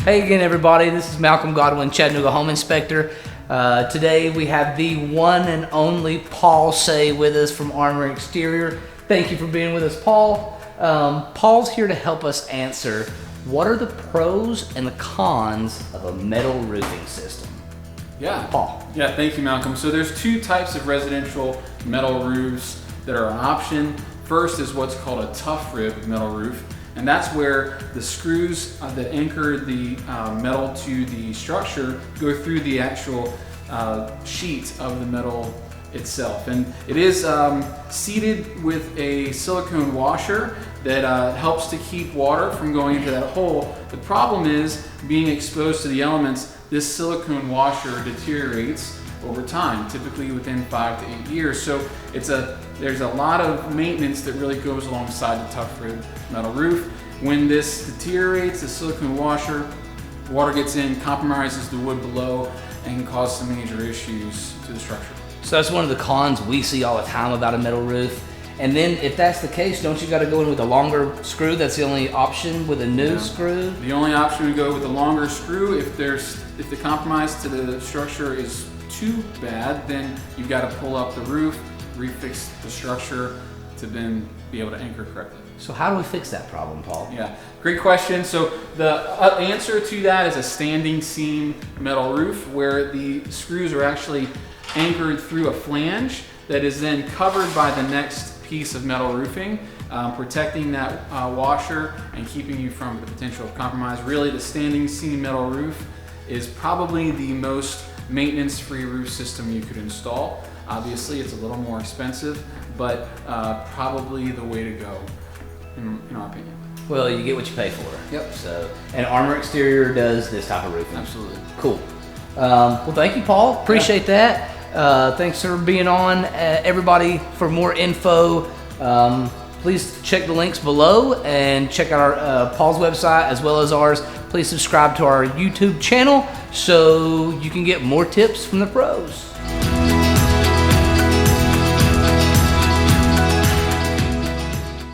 Hey again, everybody. This is Malcolm Godwin, Chattanooga Home Inspector. Today we have the one and only Paul Say with us from Armor Exterior. Thank you for being with us, Paul. Paul's here to help us answer what are the pros and the cons of a metal roofing system. Yeah, Paul. Yeah, thank you, Malcolm. So there's two types of residential metal roofs that are an option. First is what's called a tough rib metal roof. And that's where the screws that anchor the metal to the structure go through the actual sheet of the metal itself. And it is seated with a silicone washer that helps to keep water from going into that hole. The problem is being exposed to the elements, this silicone washer deteriorates over time, typically within 5 to 8 years. So there's a lot of maintenance that really goes alongside the tough rib metal roof. When this deteriorates, the silicone washer, water gets in, compromises the wood below, and can cause some major issues to the structure. So that's one of the cons we see all the time about a metal roof. And then if that's the case, don't you got to go in with a longer screw? That's the only option with a new screw? The only option would go with a longer screw. If the compromise to the structure is too bad, then you've got to pull up the roof, refix the structure to then be able to anchor correctly. So how do we fix that problem, Paul? Yeah, great question. So the answer to that is a standing seam metal roof where the screws are actually anchored through a flange that is then covered by the next piece of metal roofing, protecting that washer and keeping you from the potential of compromise. Really, the standing seam metal roof is probably the most maintenance-free roof system you could install. Obviously, it's a little more expensive, but probably the way to go, in our opinion. Well, you get what you pay for. Yep. So, and Armor Exterior does this type of roofing. Absolutely. Cool. Well, thank you, Paul. Appreciate that. Thanks for being on. Everybody, for more info, please check the links below and check out our Paul's website as well as ours. Please subscribe to our YouTube channel so you can get more tips from the pros.